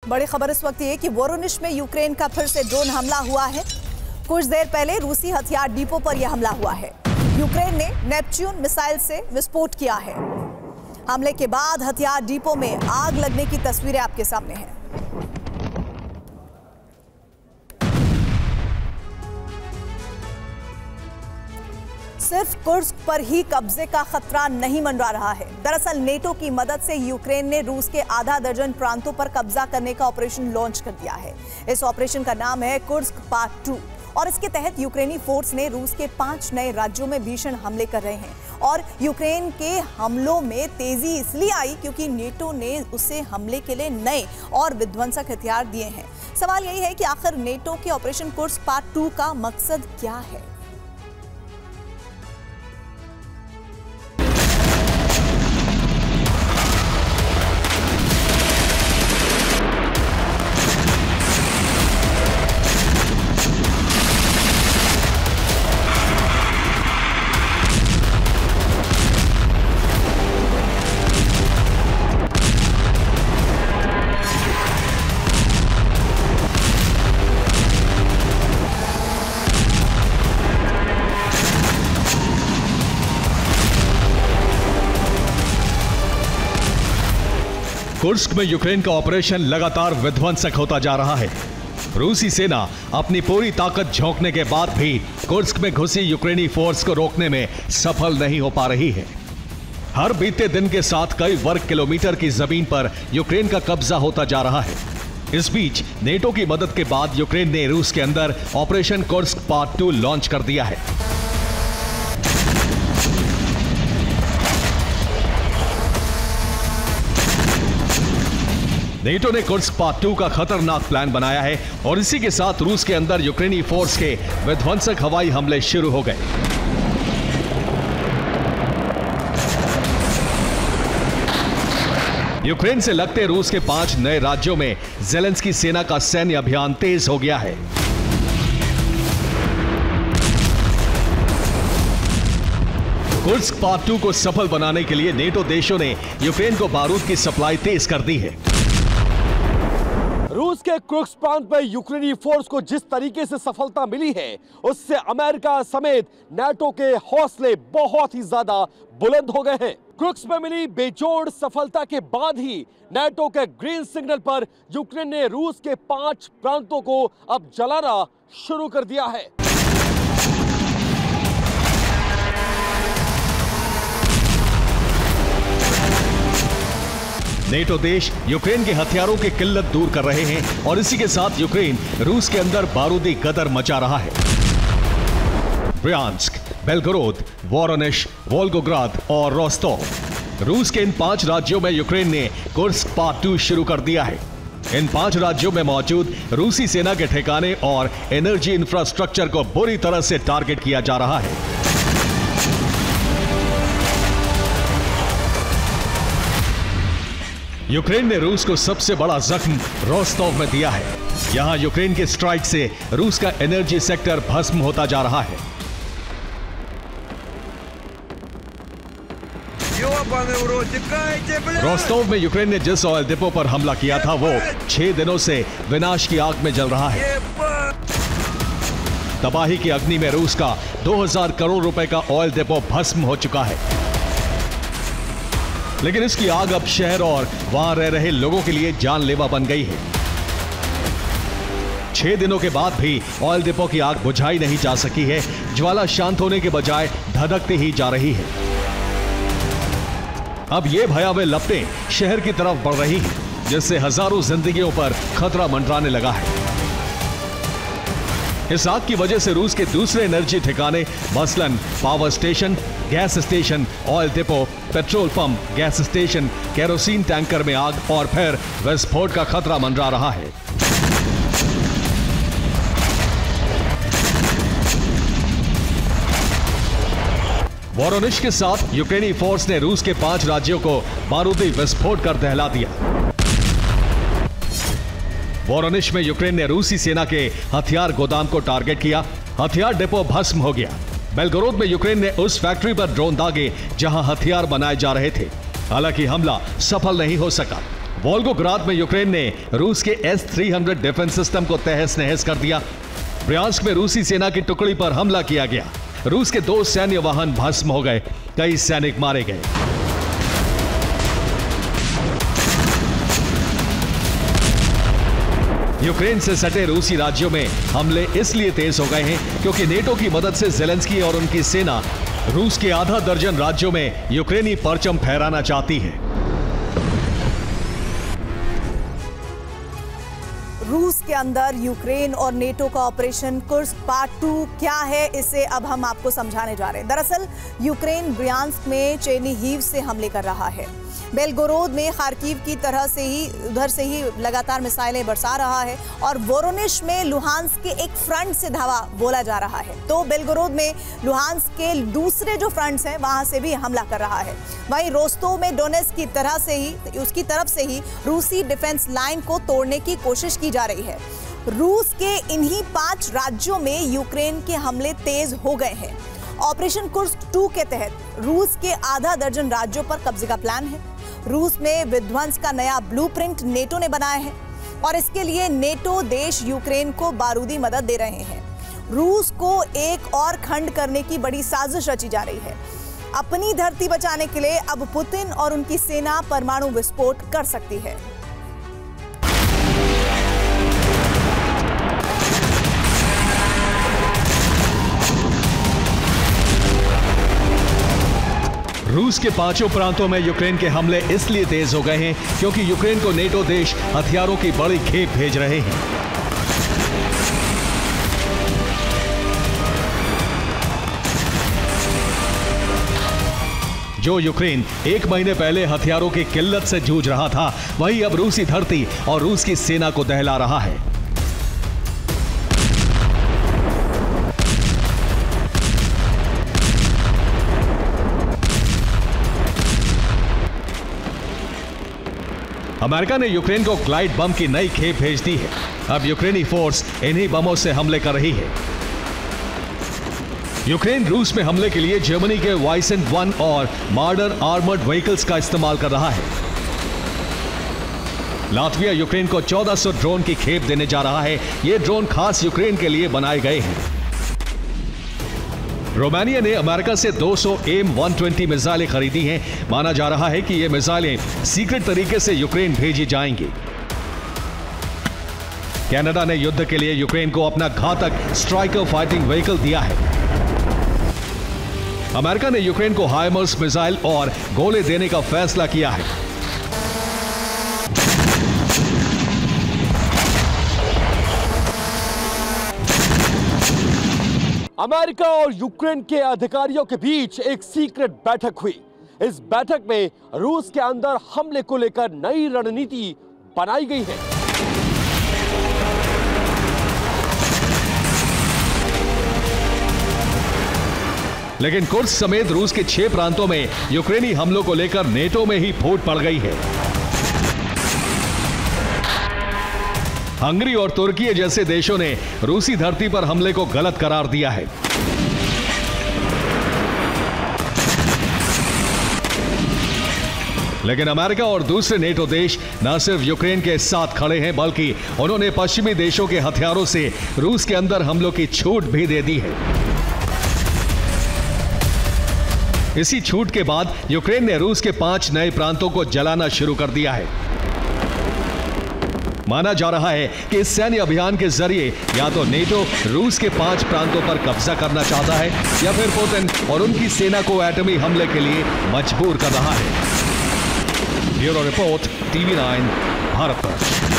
बड़ी खबर इस वक्त ये कि वोरोनिश में यूक्रेन का फिर से ड्रोन हमला हुआ है। कुछ देर पहले रूसी हथियार डिपो पर यह हमला हुआ है। यूक्रेन ने नेपच्यून मिसाइल से विस्फोट किया है। हमले के बाद हथियार डिपो में आग लगने की तस्वीरें आपके सामने हैं। सिर्फ कुर्स्क पर ही कब्जे का खतरा नहीं मंडरा रहा है। दरअसल नेटो की मदद से यूक्रेन ने रूस के आधा दर्जन प्रांतों पर कब्जा करने का ऑपरेशन लॉन्च कर दिया है। इस ऑपरेशन का नाम है कुर्स्क पार्ट 2 और इसके तहत यूक्रेनी फोर्स ने रूस के 5 नए राज्यों में भीषण हमले कर रहे हैं। और यूक्रेन के हमलों में तेजी इसलिए आई क्योंकि नेटो ने उसे हमले के लिए नए और विध्वंसक हथियार दिए हैं। सवाल यही है कि आखिर नेटो के ऑपरेशन कुर्स्क पार्ट 2 का मकसद क्या है। कुर्स्क में यूक्रेन का ऑपरेशन लगातार विध्वंसक होता जा रहा है। रूसी सेना अपनी पूरी ताकत झोंकने के बाद भी कुर्स्क में घुसी यूक्रेनी फोर्स को रोकने में सफल नहीं हो पा रही है। हर बीते दिन के साथ कई वर्ग किलोमीटर की जमीन पर यूक्रेन का कब्जा होता जा रहा है। इस बीच नेटो की मदद के बाद यूक्रेन ने रूस के अंदर ऑपरेशन कुर्स्क पार्ट 2 लॉन्च कर दिया है। नेटो ने कुर्स्क पार्ट 2 का खतरनाक प्लान बनाया है और इसी के साथ रूस के अंदर यूक्रेनी फोर्स के विध्वंसक हवाई हमले शुरू हो गए। यूक्रेन से लगते रूस के 5 नए राज्यों में ज़ेलेंस्की सेना का सैन्य अभियान तेज हो गया है। कुर्स्क पार्ट 2 को सफल बनाने के लिए नेटो देशों ने यूक्रेन को बारूद की सप्लाई तेज कर दी है। रूस के कुर्स्क प्रांत पर यूक्रेनी फोर्स को जिस तरीके से सफलता मिली है उससे अमेरिका समेत नाटो के हौसले बहुत ही ज्यादा बुलंद हो गए हैं। कुर्स्क में मिली बेजोड़ सफलता के बाद ही नाटो के ग्रीन सिग्नल पर यूक्रेन ने रूस के 5 प्रांतों को अब जलाना शुरू कर दिया है। नेटो देश यूक्रेन के हथियारों की किल्लत दूर कर रहे हैं और इसी के साथ यूक्रेन रूस के अंदर बारूदी गदर मचा रहा है। ब्रियांस्क, बेलगोरोद, वोरोनिश, वोल्गोग्राद और रोस्टोव, रूस के इन 5 राज्यों में यूक्रेन ने कुर्स्क पार्ट 2 शुरू कर दिया है। इन 5 राज्यों में मौजूद रूसी सेना के ठिकाने और एनर्जी इंफ्रास्ट्रक्चर को बुरी तरह से टारगेट किया जा रहा है। यूक्रेन ने रूस को सबसे बड़ा जख्म रोस्टोव में दिया है। यहां यूक्रेन के स्ट्राइक से रूस का एनर्जी सेक्टर भस्म होता जा रहा है। रोस्टोव में यूक्रेन ने जिस ऑयल डिपो पर हमला किया था वो 6 दिनों से विनाश की आग में जल रहा है। तबाही की अग्नि में रूस का 2000 करोड़ रुपए का ऑयल डिपो भस्म हो चुका है। लेकिन इसकी आग अब शहर और वहां रह रहे लोगों के लिए जानलेवा बन गई है। 6 दिनों के बाद भी ऑयल डिपो की आग बुझाई नहीं जा सकी है। ज्वाला शांत होने के बजाय धधकती ही जा रही है। अब ये भयावह लपटें शहर की तरफ बढ़ रही हैं, जिससे हजारों जिंदगियों पर खतरा मंडराने लगा है। इस आग की वजह से रूस के दूसरे एनर्जी ठिकाने मसलन power station, gas station, oil depot, petrol pump, gas station, kerosene tanker में आग और फिर विस्फोट का खतरा मंडरा रहा है। वोरोनिश के साथ यूक्रेनी फोर्स ने रूस के 5 राज्यों को बारूदी विस्फोट कर दहला दिया। वोरोनिश में यूक्रेन ने रूसी सेना के हथियार गोदाम को टारगेट किया। हथियार डिपो भस्म हो गया। बेलगोरोद में यूक्रेन ने उस फैक्ट्री पर ड्रोन दागे जहां हथियार बनाए जा रहे थे। हालांकि हमला सफल नहीं हो सका। वोल्गोग्राद में यूक्रेन ने रूस के S-300 डिफेंस सिस्टम को तहस नहस कर दिया। ब्रियांस्क में रूसी सेना की टुकड़ी पर हमला किया गया। रूस के 2 सैन्य वाहन भस्म हो गए, कई सैनिक मारे गए। यूक्रेन से सटे रूसी राज्यों में हमले इसलिए तेज हो गए हैं क्योंकि नेटो की मदद से ज़ेलेंस्की और उनकी सेना रूस के आधा दर्जन राज्यों में यूक्रेनी परचम फहराना चाहती है। रूस के अंदर यूक्रेन और नेटो का ऑपरेशन कुर्स्क पार्ट 2 क्या है, इसे अब हम आपको समझाने जा रहे हैं। दरअसल यूक्रेन ब्रियांस्क में चेर्निहिव से हमले कर रहा है। बेलगोरोद में खार्किव की तरह से ही उधर से ही लगातार मिसाइलें बरसा रहा है और वोरोनिश में लुहांस्क के एक फ्रंट से धावा बोला जा रहा है। तो बेलगोरोद में लुहांस्क के दूसरे जो फ्रंट्स हैं वहां से भी हमला कर रहा है। वहीं रोस्तोव में डोनेट्स्क की तरह से ही उसकी तरफ से ही रूसी डिफेंस लाइन को तोड़ने की कोशिश की जा रही है। रूस के इन्हीं 5 राज्यों में यूक्रेन के हमले तेज हो गए हैं। ऑपरेशन कुर्स्क 2 के तहत रूस के आधा दर्जन राज्यों पर कब्जे का प्लान है। रूस में विध्वंस का नया ब्लूप्रिंट नेटो ने बनाया है और इसके लिए नेटो देश यूक्रेन को बारूदी मदद दे रहे हैं। रूस को एक और खंड करने की बड़ी साजिश रची जा रही है। अपनी धरती बचाने के लिए अब पुतिन और उनकी सेना परमाणु विस्फोट कर सकती है। रूस के 5 प्रांतों में यूक्रेन के हमले इसलिए तेज हो गए हैं क्योंकि यूक्रेन को नेटो देश हथियारों की बड़ी खेप भेज रहे हैं। जो यूक्रेन 1 महीने पहले हथियारों की किल्लत से जूझ रहा था, वही अब रूसी धरती और रूस की सेना को दहला रहा है। अमेरिका ने यूक्रेन को ग्लाइड बम की नई खेप भेज दी है। अब यूक्रेनी फोर्स इन्हीं बमों से हमले कर रही है। यूक्रेन रूस में हमले के लिए जर्मनी के वाइसेंट 1 और मार्डर आर्मर्ड व्हीकल्स का इस्तेमाल कर रहा है। लातविया यूक्रेन को 1400 ड्रोन की खेप देने जा रहा है। ये ड्रोन खास यूक्रेन के लिए बनाए गए हैं। रोमानिया ने अमेरिका से 200 M120 मिसाइलें खरीदी हैं। माना जा रहा है कि ये मिसाइलें सीक्रेट तरीके से यूक्रेन भेजी जाएंगी। कनाडा ने युद्ध के लिए यूक्रेन को अपना घातक स्ट्राइकर फाइटिंग व्हीकल दिया है। अमेरिका ने यूक्रेन को हाइमर्स मिसाइल और गोले देने का फैसला किया है। अमेरिका और यूक्रेन के अधिकारियों के बीच एक सीक्रेट बैठक हुई। इस बैठक में रूस के अंदर हमले को लेकर नई रणनीति बनाई गई है। लेकिन कुर्स्क समेत रूस के 6 प्रांतों में यूक्रेनी हमलों को लेकर नेटो में ही फूट पड़ गई है। हंगरी और तुर्की जैसे देशों ने रूसी धरती पर हमले को गलत करार दिया है। लेकिन अमेरिका और दूसरे नेटो देश न सिर्फ यूक्रेन के साथ खड़े हैं, बल्कि उन्होंने पश्चिमी देशों के हथियारों से रूस के अंदर हमलों की छूट भी दे दी है। इसी छूट के बाद यूक्रेन ने रूस के 5 नए प्रांतों को जलाना शुरू कर दिया है। माना जा रहा है कि इस सैन्य अभियान के जरिए या तो नेटो रूस के 5 प्रांतों पर कब्जा करना चाहता है या फिर पुतिन और उनकी सेना को एटमी हमले के लिए मजबूर कर रहा है। Bureau report, TV9, Bharat.